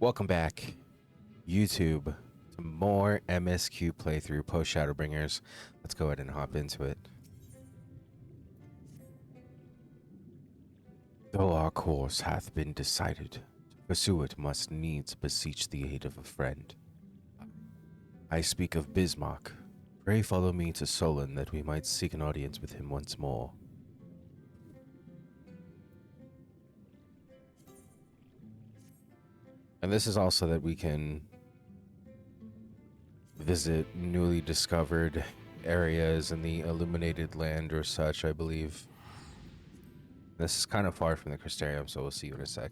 Welcome back, YouTube, to more MSQ playthrough post Shadowbringers. Let's go ahead and hop into it. Though our course hath been decided, to pursue it must needs beseech the aid of a friend. I speak of Bismarck. Pray follow me to Solon that we might seek an audience with him once more. And this is also that we can visit newly discovered areas in the illuminated land or such, I believe. This is kind of far from the Crystarium, so we'll see you in a sec.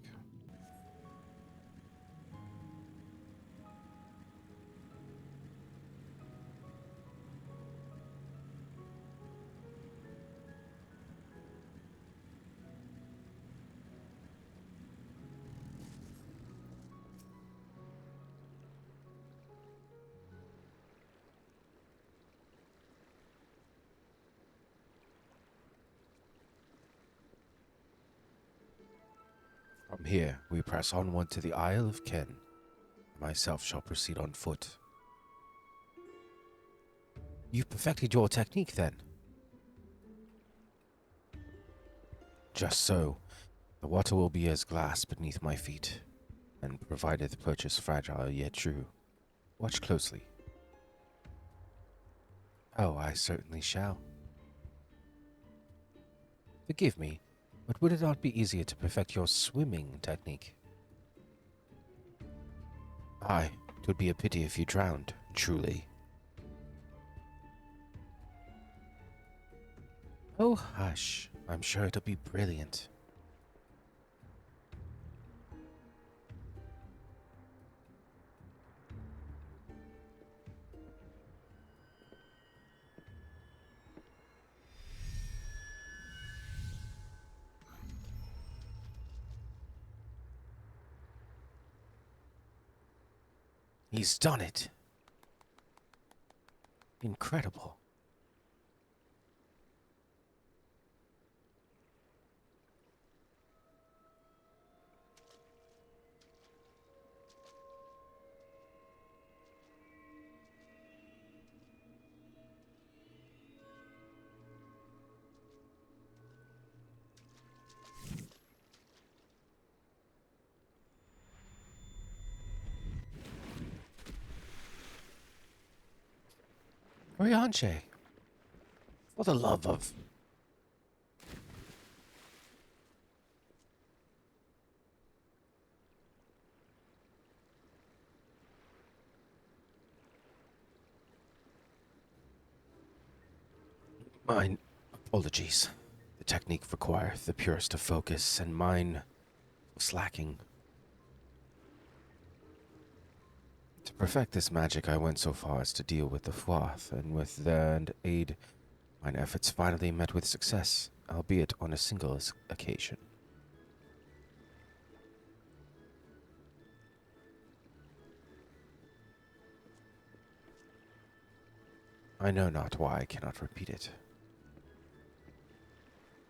From here, we press onward to the Isle of Ken. Myself shall proceed on foot. You've perfected your technique, then? Just so. The water will be as glass beneath my feet, and provideth purchase fragile yet true. Watch closely. Oh, I certainly shall. Forgive me, but would it not be easier to perfect your swimming technique? Aye, 'twould be a pity if you drowned, truly. Oh, hush. I'm sure it'll be brilliant. He's done it. Incredible. Orianche, for the love of... Mine apologies. The technique requireth the purest of focus, and mine was lacking. To perfect this magic, I went so far as to deal with the Froth, and with their aid, mine efforts finally met with success, albeit on a single occasion. I know not why I cannot repeat it.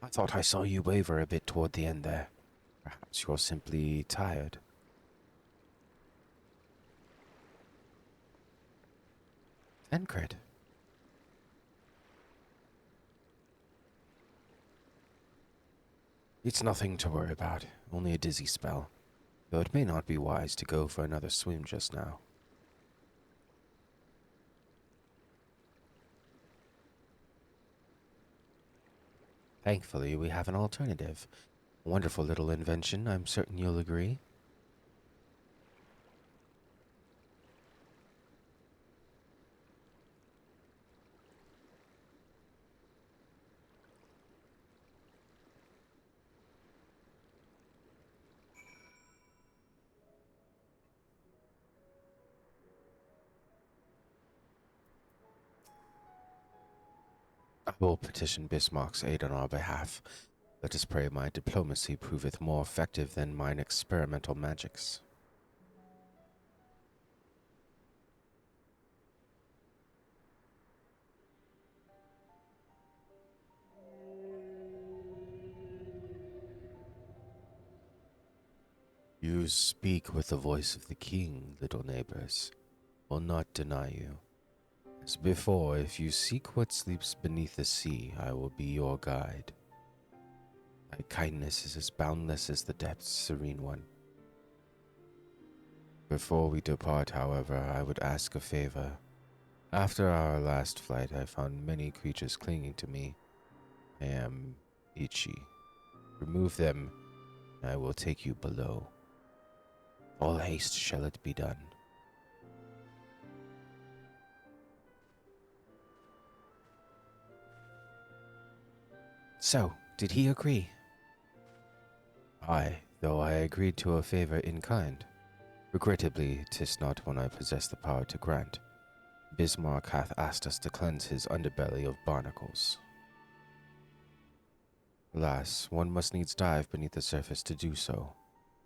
I thought I saw you waver a bit toward the end there. Perhaps you're simply tired. Tancred. It's nothing to worry about, only a dizzy spell, though it may not be wise to go for another swim just now. Thankfully, we have an alternative. A wonderful little invention, I'm certain you'll agree. I will petition Bismarck's aid on our behalf. Let us pray my diplomacy proveth more effective than mine experimental magics. You speak with the voice of the king, little neighbors. Will not deny you. As before, if you seek what sleeps beneath the sea, I will be your guide. Thy kindness is as boundless as the depths, serene one. Before we depart, however, I would ask a favor. After our last flight, I found many creatures clinging to me. I am itchy. Remove them, and I will take you below. All haste shall it be done. So, did he agree? Aye, though I agreed to a favor in kind. Regrettably, 'tis not one I possess the power to grant. Bismarck hath asked us to cleanse his underbelly of barnacles. Alas, one must needs dive beneath the surface to do so.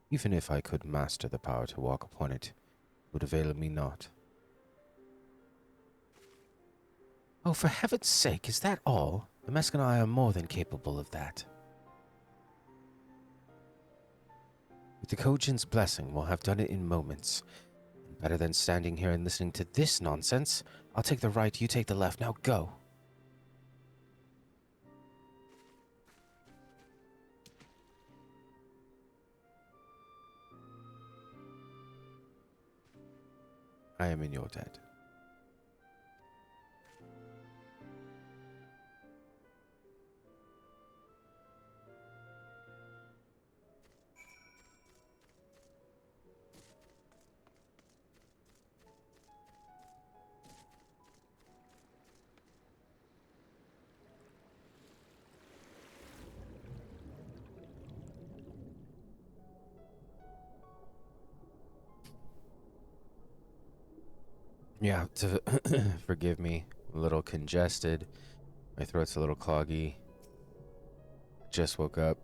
Even if I could master the power to walk upon it, it would avail me not. Oh, for heaven's sake, is that all? The MSQ and I are more than capable of that. With the Kojin's blessing, we'll have done it in moments. Better than standing here and listening to this nonsense. I'll take the right, you take the left. Now go. I am in your debt. Yeah, to forgive me, a little congested. My throat's a little cloggy. Just woke up.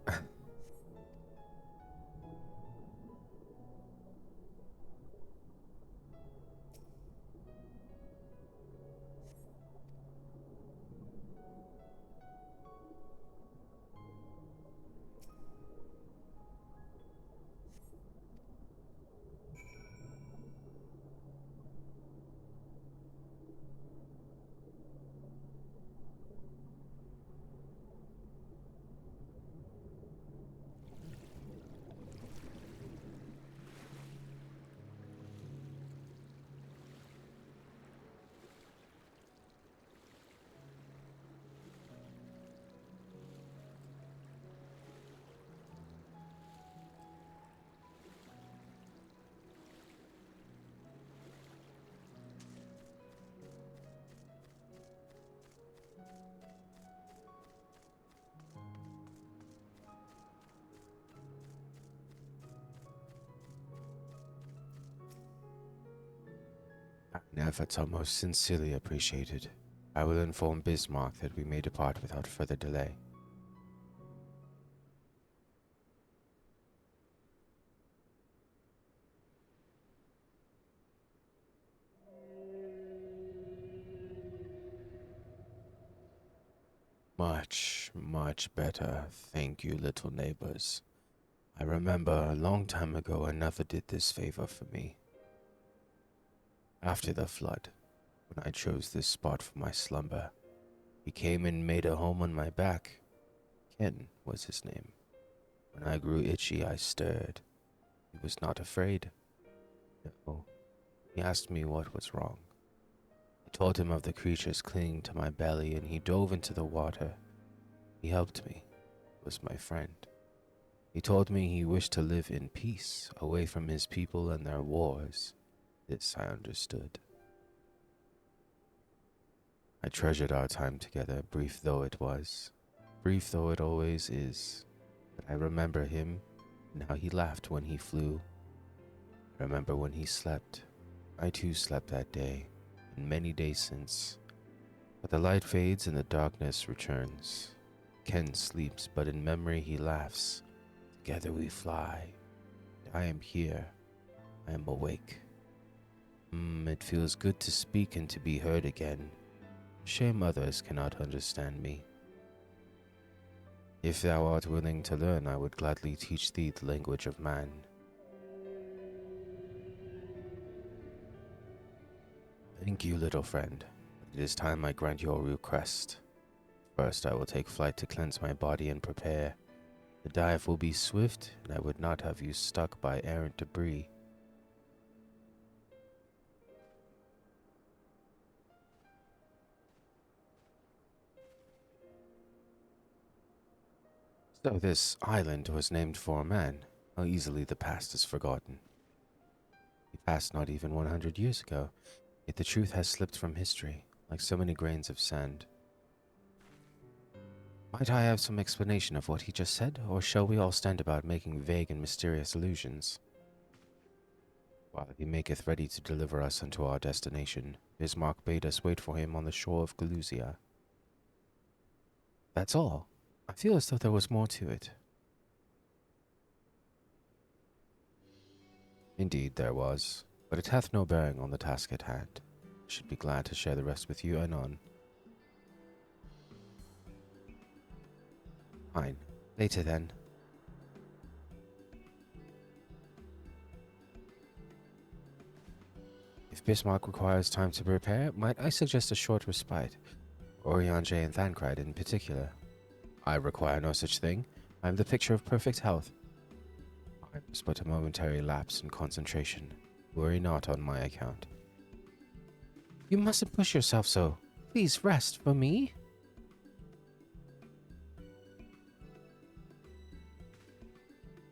An efforts are most sincerely appreciated. I will inform Bismarck that we may depart without further delay. Much, much better, thank you, little neighbors. I remember a long time ago another did this favor for me. After the flood, when I chose this spot for my slumber, he came and made a home on my back. Ken was his name. When I grew itchy, I stirred. He was not afraid. No, he asked me what was wrong. I told him of the creatures clinging to my belly, and he dove into the water. He helped me. He was my friend. He told me he wished to live in peace, away from his people and their wars. This I understood. I treasured our time together, brief though it was, brief though it always is. But I remember him and how he laughed when he flew. I remember when he slept. I too slept that day, and many days since. But the light fades and the darkness returns. Ken sleeps, but in memory he laughs. Together we fly. I am here. I am awake. It feels good to speak and to be heard again. Shame others cannot understand me. If thou art willing to learn, I would gladly teach thee the language of man. Thank you, little friend. It is time I grant your request. First, I will take flight to cleanse my body and prepare. The dive will be swift, and I would not have you stuck by errant debris. So this island was named for a man. How easily the past is forgotten. He passed not even 100 years ago, yet the truth has slipped from history, like so many grains of sand. Might I have some explanation of what he just said, or shall we all stand about making vague and mysterious allusions? While he maketh ready to deliver us unto our destination, Bismarck bade us wait for him on the shore of Galusia. That's all. I feel as though there was more to it. Indeed there was, but it hath no bearing on the task at hand. I should be glad to share the rest with you anon. Fine. Later then. If Bismarck requires time to prepare, might I suggest a short respite? Oriange and Thancred in particular. I require no such thing. I am the picture of perfect health. I was but a momentary lapse in concentration. Worry not on my account. You mustn't push yourself so. Please rest for me.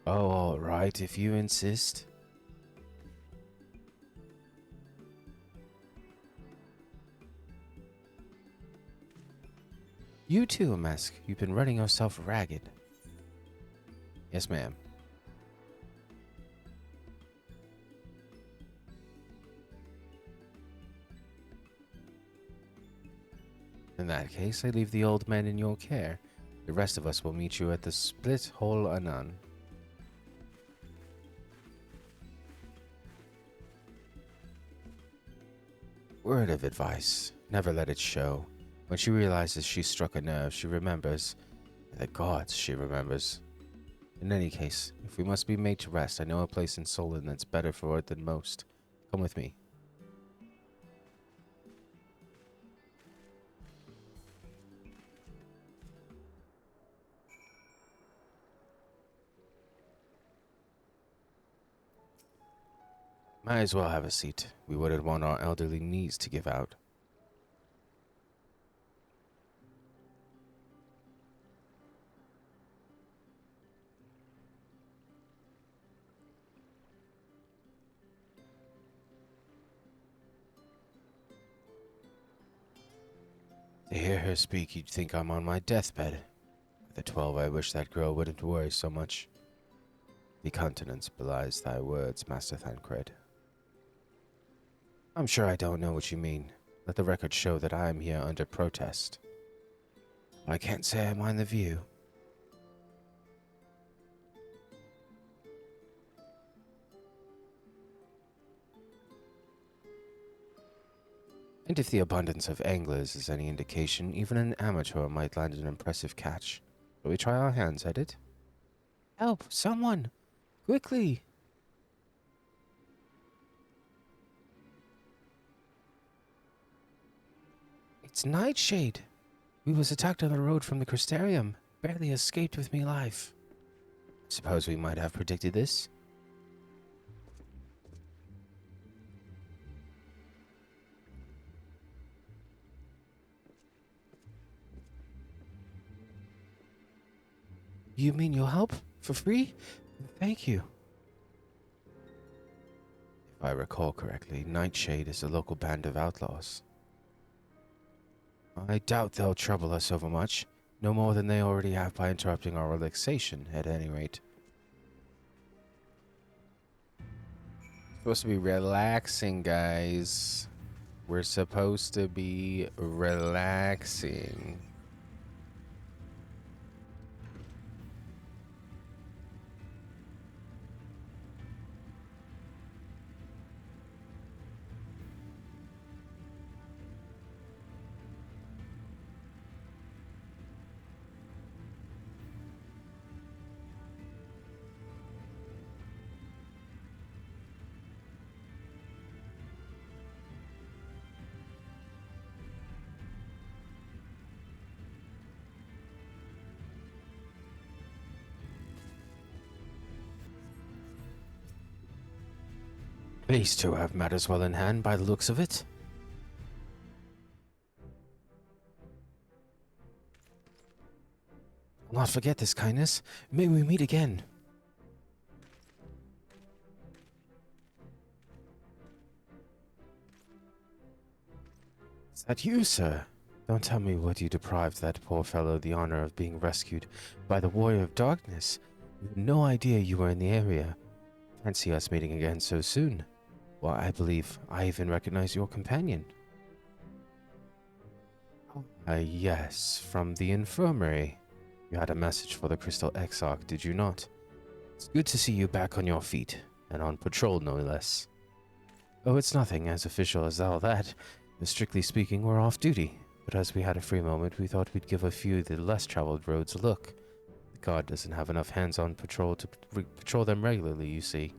Oh, all right, if you insist. You too, MSQ. You've been running yourself ragged. Yes, ma'am. In that case, I leave the old man in your care. The rest of us will meet you at the Split Hole anon. Word of advice. Never let it show. When she realizes she struck a nerve, she remembers. The gods, she remembers. In any case, if we must be made to rest, I know a place in Solon that's better for it than most. Come with me. Might as well have a seat. We wouldn't want our elderly knees to give out. To hear her speak, you'd think I'm on my deathbed. At the 12, I wish that girl wouldn't worry so much. The countenance belies thy words, Master Thancred. I'm sure I don't know what you mean. Let the record show that I am here under protest. I can't say I mind the view. And if the abundance of anglers is any indication, even an amateur might land an impressive catch. Shall we try our hands at it? Help! Someone! Quickly! It's Nightshade! We was attacked on the road from the Crystarium. Barely escaped with me life. Suppose we might have predicted this? You mean you'll help? For free? Thank you. If I recall correctly, Nightshade is a local band of outlaws. I doubt they'll trouble us overmuch. No more than they already have by interrupting our relaxation, at any rate. Supposed to be relaxing, guys. We're supposed to be relaxing. These two have matters well in hand by the looks of it. I'll not forget this kindness. May we meet again. Is that you, sir? Don't tell me what you deprived that poor fellow the honor of being rescued by the Warrior of Darkness. We had no idea you were in the area. Fancy us meeting again so soon. Well, I believe I even recognize your companion. Yes, from the infirmary. You had a message for the Crystal Exarch, did you not? It's good to see you back on your feet, and on patrol no less. Oh, it's nothing as official as all that. Strictly speaking, we're off duty, but as we had a free moment, we thought we'd give a few of the less traveled roads a look. The guard doesn't have enough hands on patrol to patrol them regularly, you see.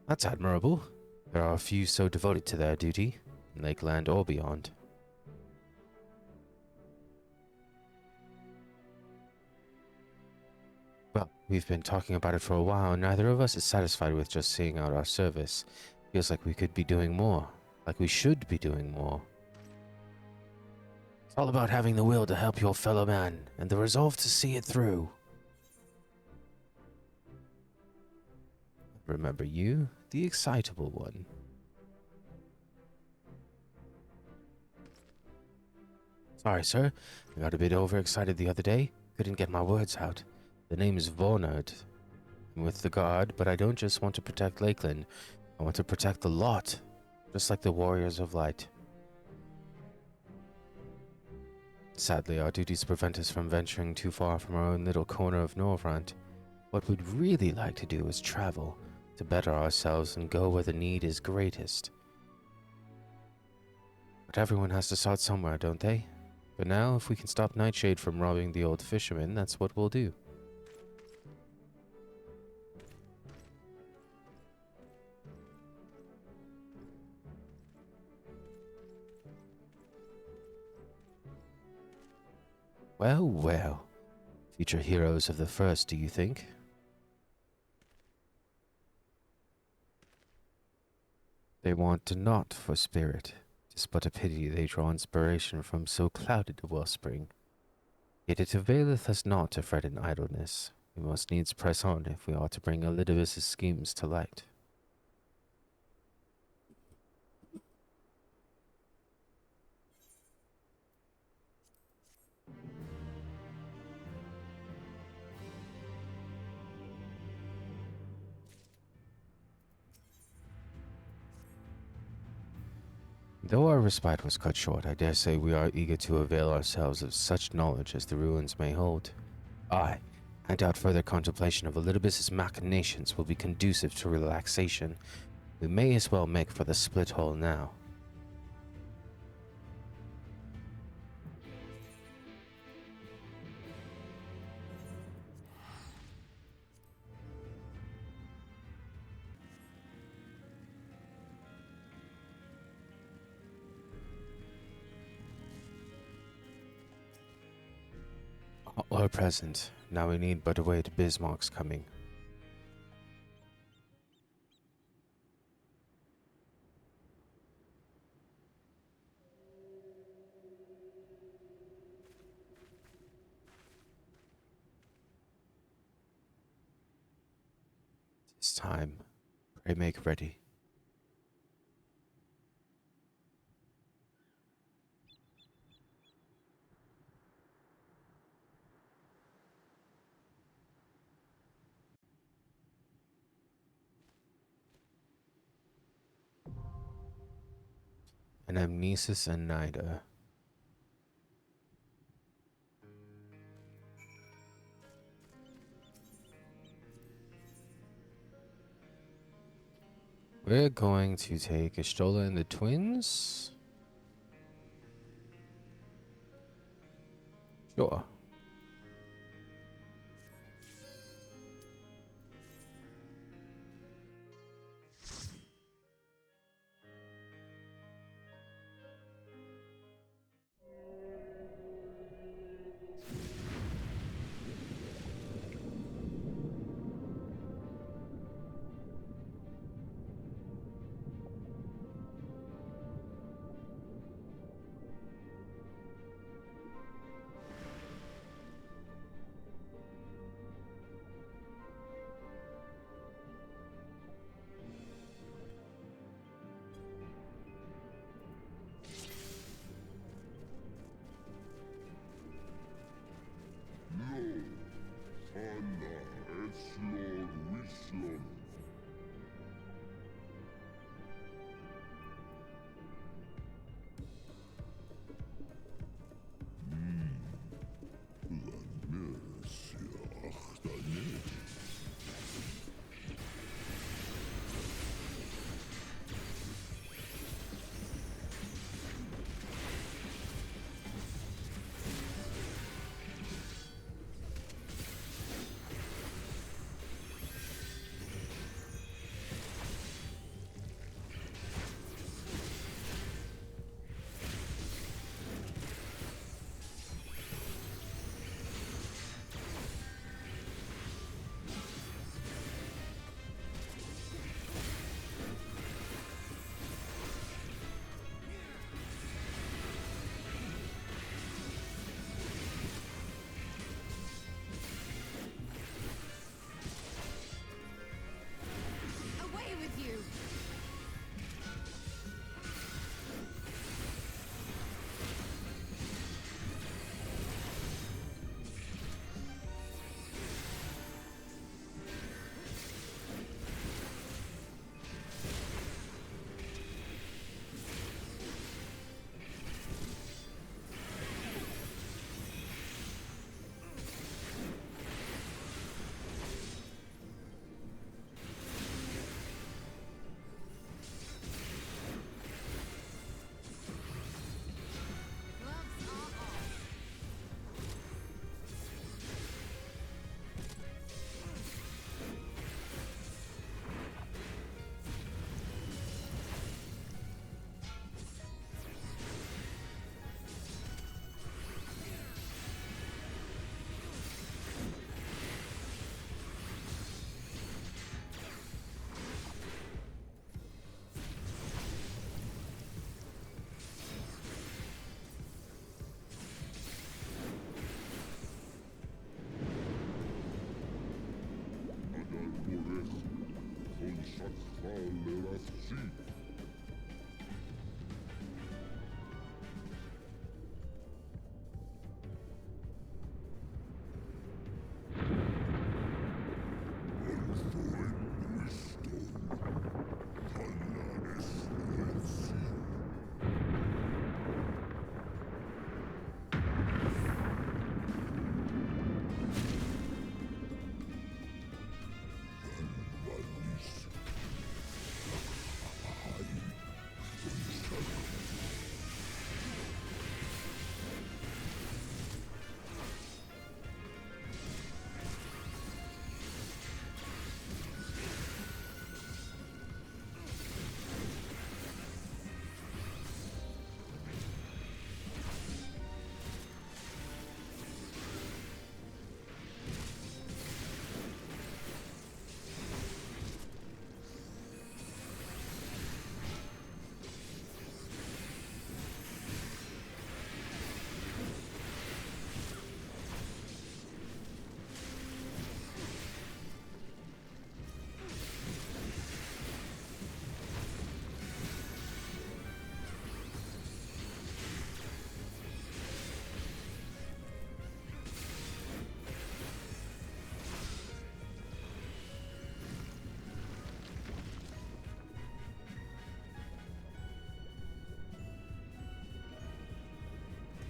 That's admirable. There are a few so devoted to their duty, in Lakeland or beyond. Well, we've been talking about it for a while, and neither of us is satisfied with just seeing out our service. Feels like we could be doing more. Like we should be doing more. It's all about having the will to help your fellow man, and the resolve to see it through. Remember you, the excitable one. Sorry, sir. I got a bit overexcited the other day. Couldn't get my words out. The name's Vornard. I'm with the guard, but I don't just want to protect Lakeland. I want to protect the lot. Just like the Warriors of Light. Sadly, our duties prevent us from venturing too far from our own little corner of Norvrant. What we'd really like to do is travel, to better ourselves and go where the need is greatest. But everyone has to start somewhere, don't they? For now, if we can stop Nightshade from robbing the old fisherman, that's what we'll do. Well, well. Future heroes of the first, do you think? They want naught for spirit. 'Tis but a pity they draw inspiration from so clouded a wellspring. Yet it availeth us not to fret in idleness. We must needs press on if we are to bring Elidibus's schemes to light. Though our respite was cut short, I dare say we are eager to avail ourselves of such knowledge as the ruins may hold. Aye, I doubt further contemplation of Elidibus's machinations will be conducive to relaxation. We may as well make for the split hole now. All are present. Now we need but await Bismarck's coming. It's time. Pray make ready. Anamnesis and Nida. We're going to take Ashtola and the twins. Sure.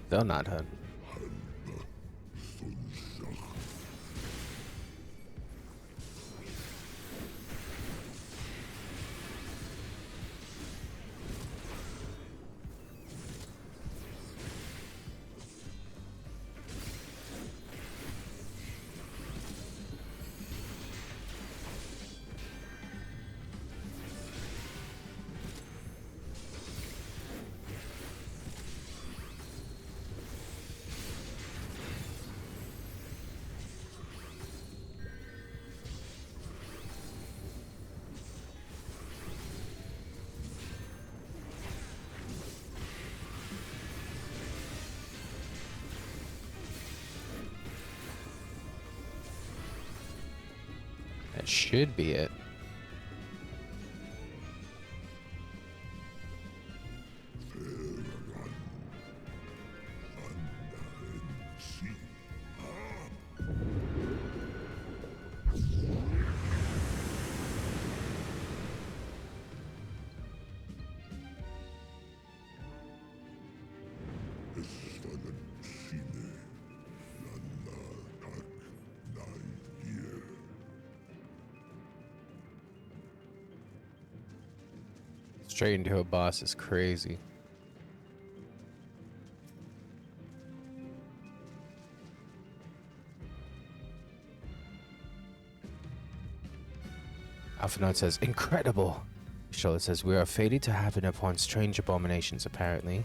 They'll not hunt. That should be it. Straight into a boss is crazy. Alphanaut says, incredible! Charlotte says, we are fated to happen upon strange abominations, apparently.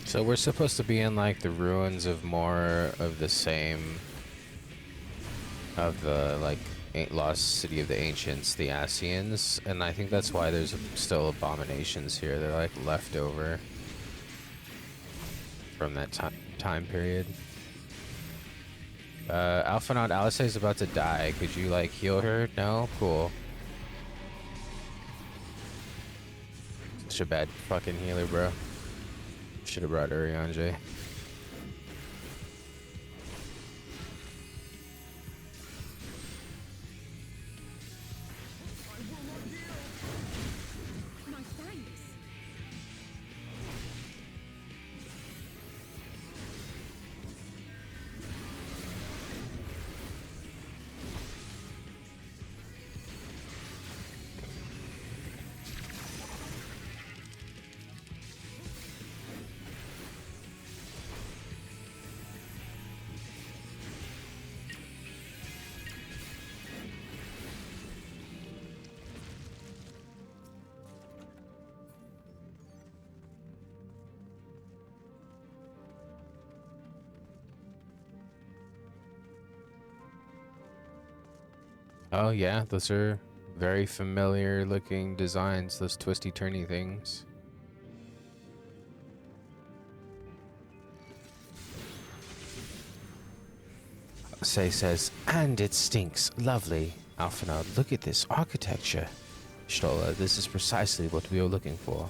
So we're supposed to be in like the ruins of more of the same of the like lost city of the ancients, the Asians, and I think that's why there's still abominations here. They're like left over from that time period. Alphanaut, Alice is about to die. Could you like heal her? No? Cool. Such a bad fucking healer, bro. Should have brought Urianger. Oh yeah, those are very familiar looking designs, those twisty turny things. Say says, and it stinks. Lovely. Alphinaud, look at this architecture. Stola, this is precisely what we are looking for.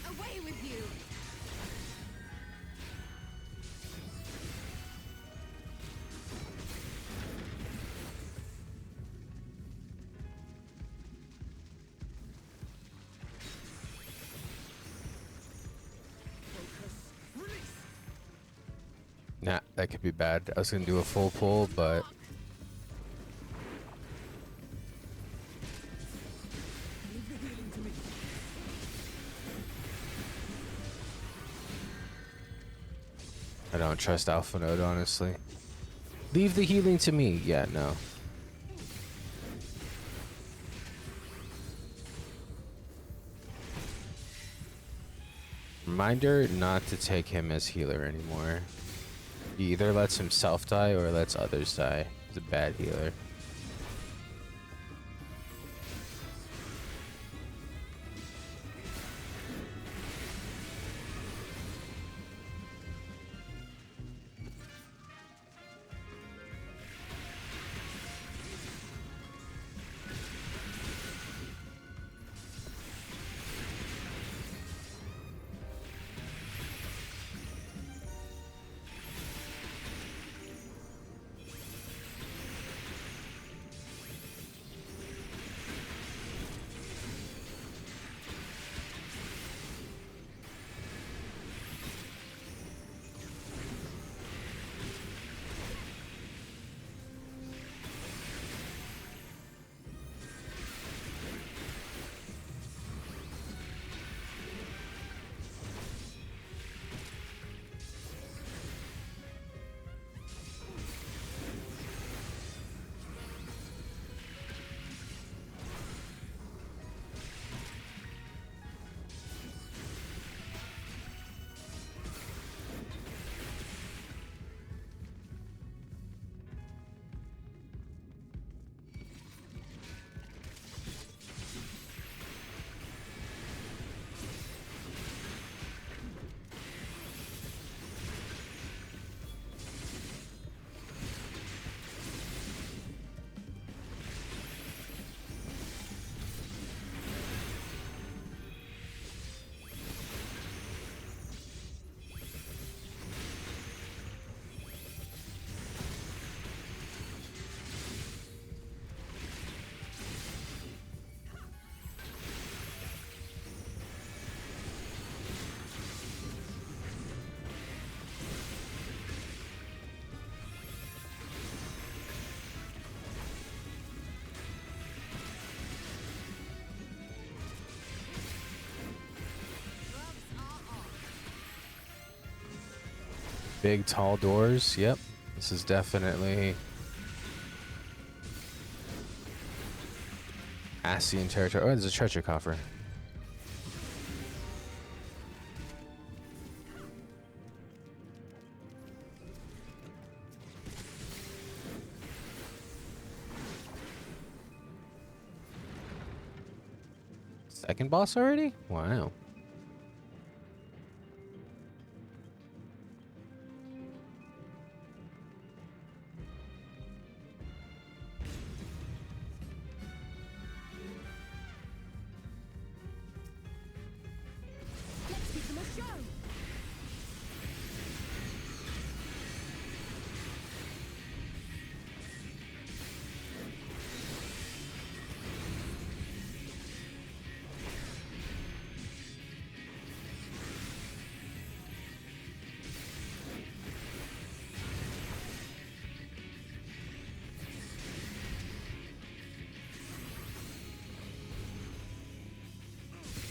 Away with you! Nah, that could be bad. I was gonna do a full pull, but I don't trust Alphinaud, honestly. Leave the healing to me. Yeah, no. Reminder not to take him as healer anymore. He either lets himself die or lets others die. He's a bad healer. Big tall doors. Yep. This is definitely Ascian territory. Oh, there's a treasure coffer. Second boss already? Wow. Let's give them a show.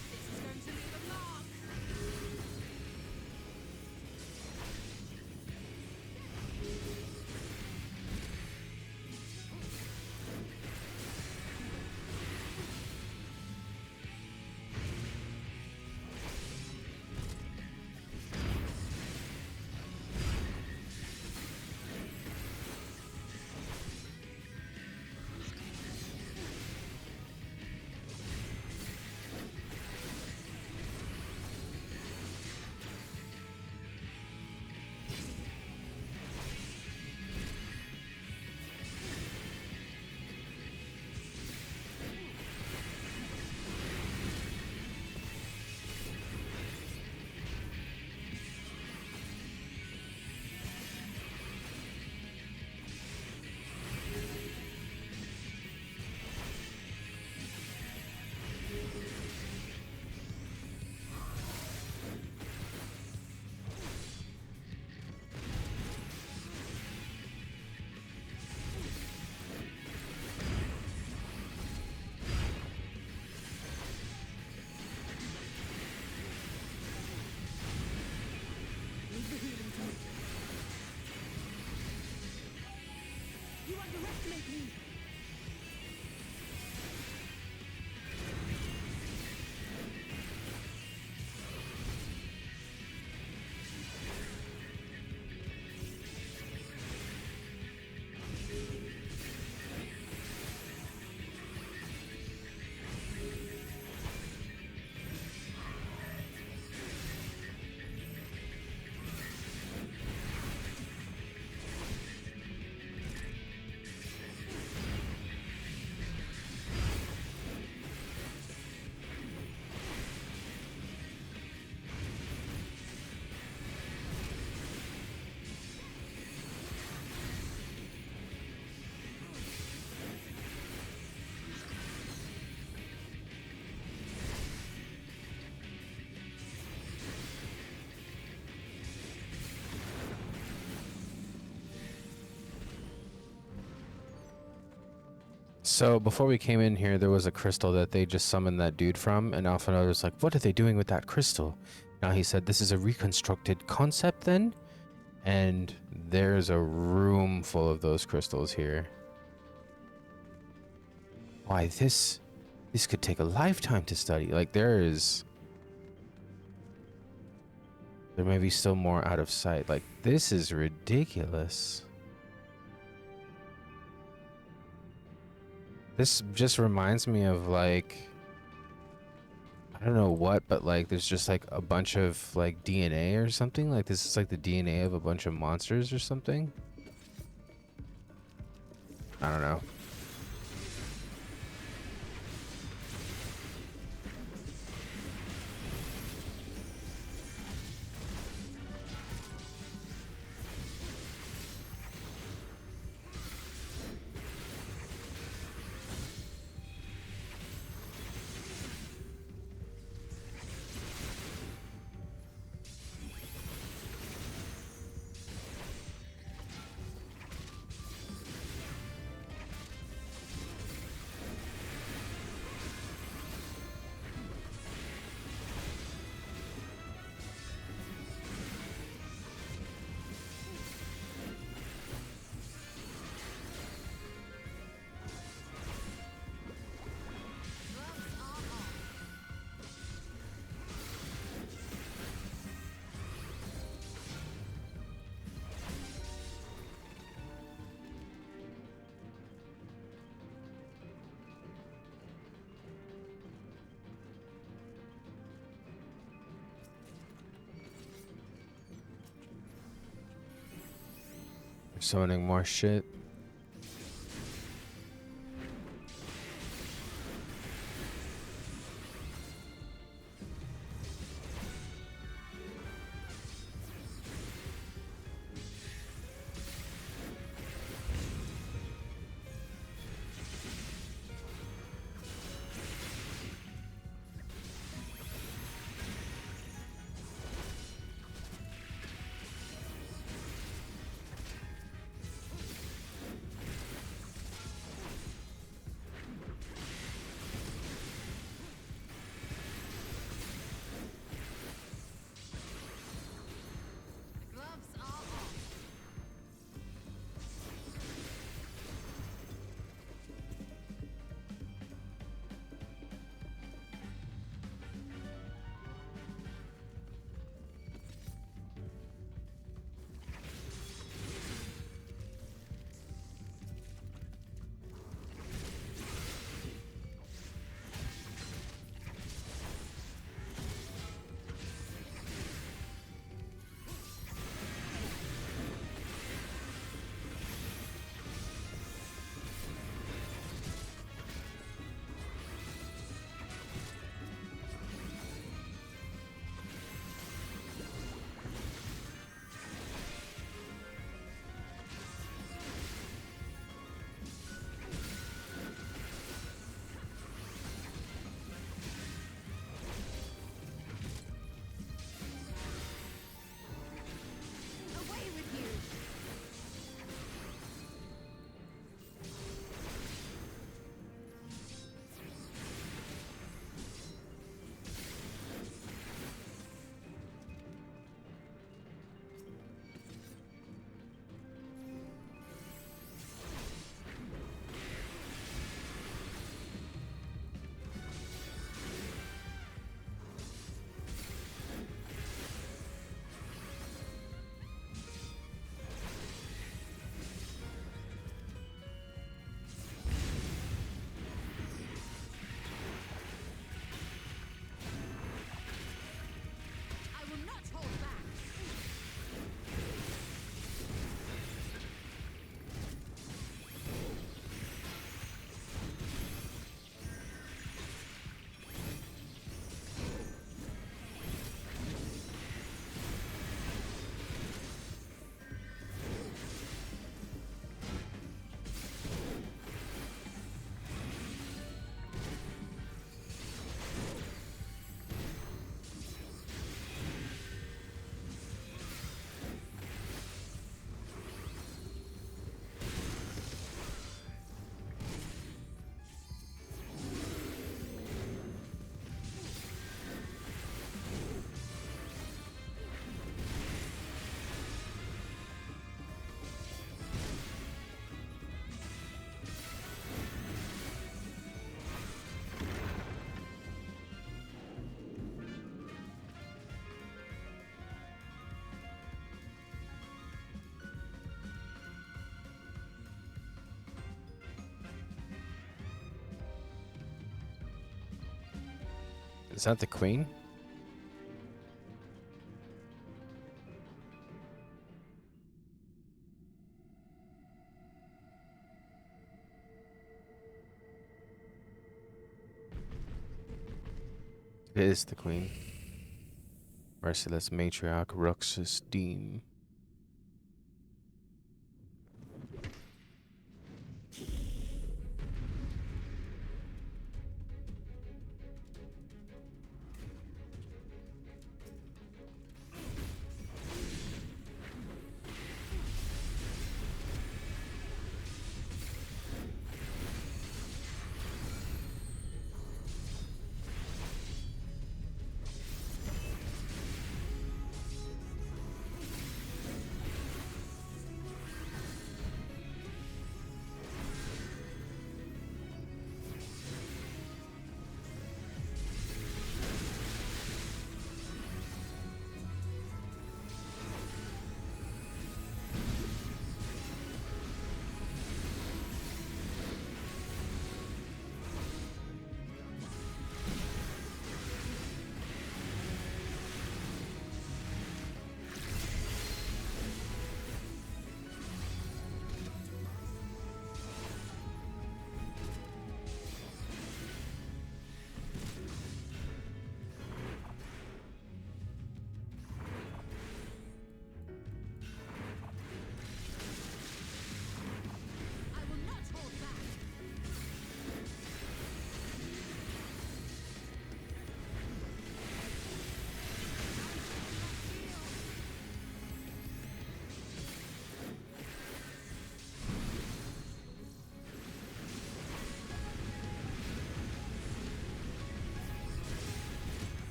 This is going to leave a mark. Leave the healing to me. You underestimate me. So before we came in here, there was a crystal that they just summoned that dude from, and Alphinaud was like, "What are they doing with that crystal?" Now he said, "This is a reconstructed concept, then." And there's a room full of those crystals here. Why, this could take a lifetime to study. Like, there may be still more out of sight. Like, this is ridiculous. This just reminds me of, like, I don't know what, but like there's just like a bunch of like DNA or something. Like this is like the DNA of a bunch of monsters or something. I don't know. Summoning more shit. Gloves are off. Away with you. I will not hold back. Is that the queen? It is the queen. Merciless matriarch Ruxus Dean.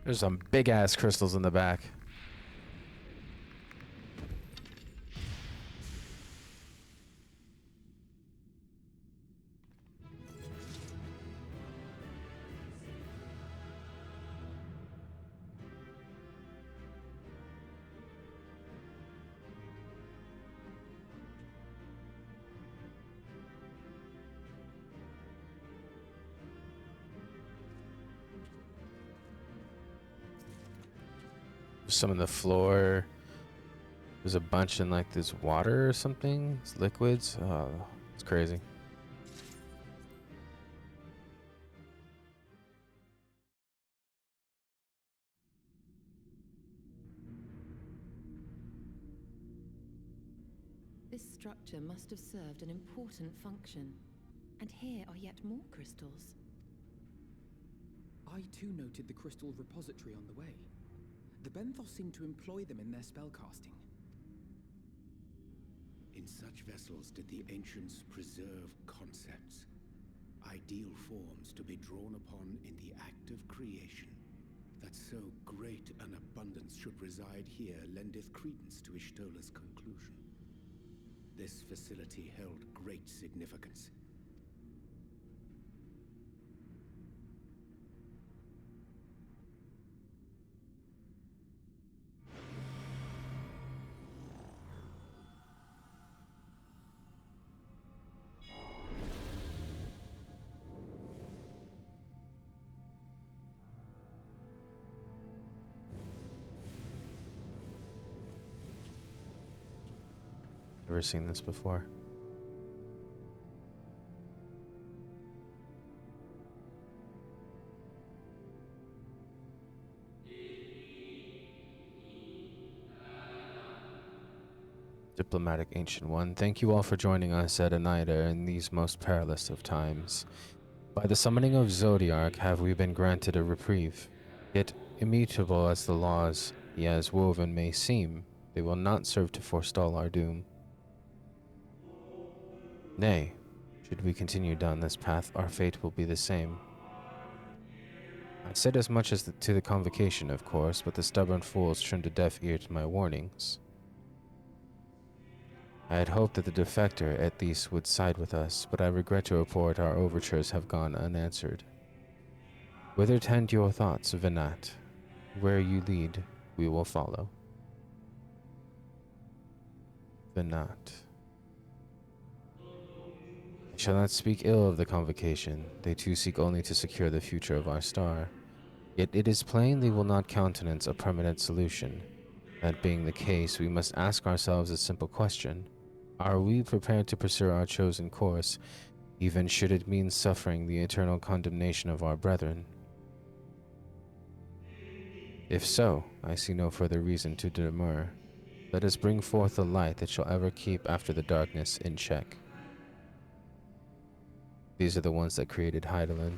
There's some big ass crystals in the back. There's some on the floor. There's a bunch in like this water or something. It's liquids. Oh, it's crazy. This structure must have served an important function. And here are yet more crystals. I too noted the crystal repository on the way. The Benthos seem to employ them in their spellcasting. In such vessels did the ancients preserve concepts, ideal forms to be drawn upon in the act of creation. That so great an abundance should reside here lendeth credence to Ishtola's conclusion. This facility held great significance. Never seen this before. Diplomatic Ancient One, thank you all for joining us at Oneida in these most perilous of times. By the summoning of Zodiark have we been granted a reprieve. Yet, immutable as the laws he has woven may seem, they will not serve to forestall our doom. Nay, should we continue down this path, our fate will be the same. I said as much as to the convocation, of course, but the stubborn fools turned a deaf ear to my warnings. I had hoped that the defector at least would side with us, but I regret to report our overtures have gone unanswered. Whither tend your thoughts, Venat? Where you lead, we will follow. Venat. I shall not speak ill of the convocation. They too seek only to secure the future of our star. Yet it is plain they will not countenance a permanent solution. That being the case, we must ask ourselves a simple question. Are we prepared to pursue our chosen course, even should it mean suffering the eternal condemnation of our brethren? If so, I see no further reason to demur. Let us bring forth the light that shall ever keep after the darkness in check. These are the ones that created Heidelin.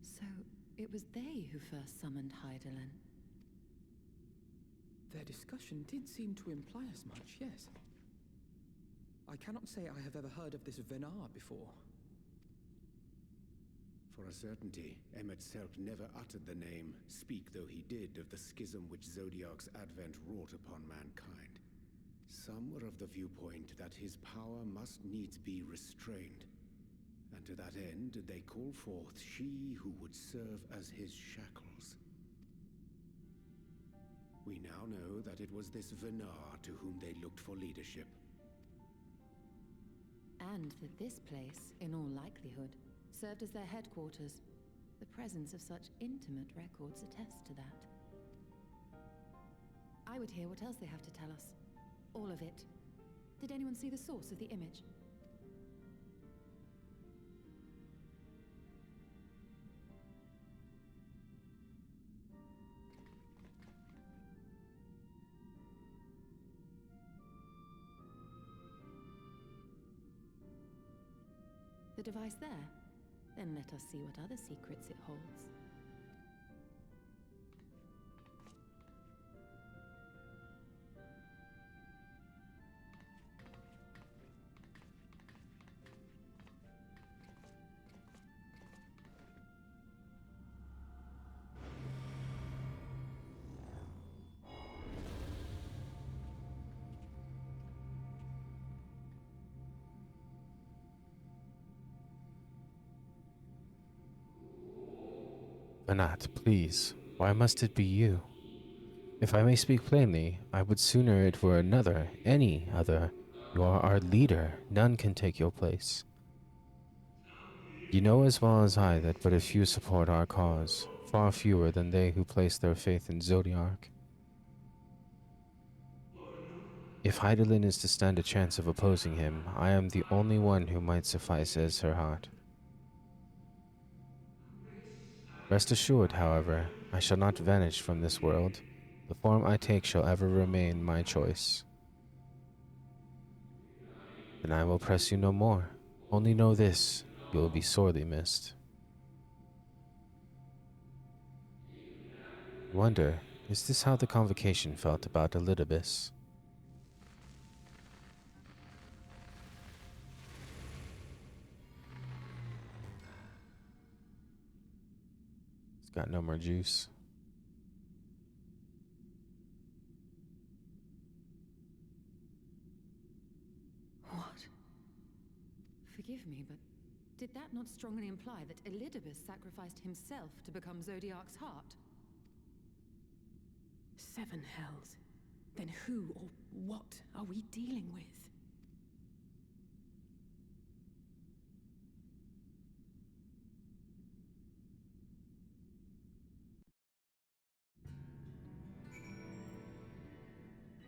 So, it was they who first summoned Heidelin. Their discussion did seem to imply as much, yes. I cannot say I have ever heard of this Venar before. For a certainty, Emmet Selk never uttered the name, speak though he did of the schism which Zodiark's advent wrought upon mankind. Some were of the viewpoint that his power must needs be restrained, and to that end they call forth she who would serve as his shackles. We now know that it was this Venar to whom they looked for leadership. And that this place, in all likelihood, served as their headquarters. The presence of such intimate records attests to that. I would hear what else they have to tell us. All of it. Did anyone see the source of the image? The device there? Then let us see what other secrets it holds. Anat, please, why must it be you? If I may speak plainly, I would sooner it were another, any other. You are our leader. None can take your place. You know as well as I that but a few support our cause, far fewer than they who place their faith in Zodiark. If Heidelin is to stand a chance of opposing him, I am the only one who might suffice as her heart. Rest assured, however, I shall not vanish from this world. The form I take shall ever remain my choice. Then I will press you no more. Only know this, you will be sorely missed. Wonder, is this how the convocation felt about Elidibus? It's got no more juice. What? Forgive me, but did that not strongly imply that Elidibus sacrificed himself to become Zodiark's heart? 7 hells. Then who or what are we dealing with?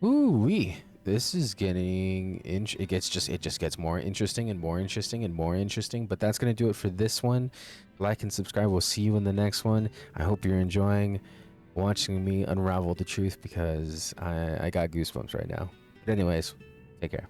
Ooh wee. This is getting it just gets more interesting and more interesting and more interesting, but that's going to do it for this one. Like and subscribe. We'll see you in the next one. I hope you're enjoying watching me unravel the truth because I got goosebumps right now. But anyways, take care.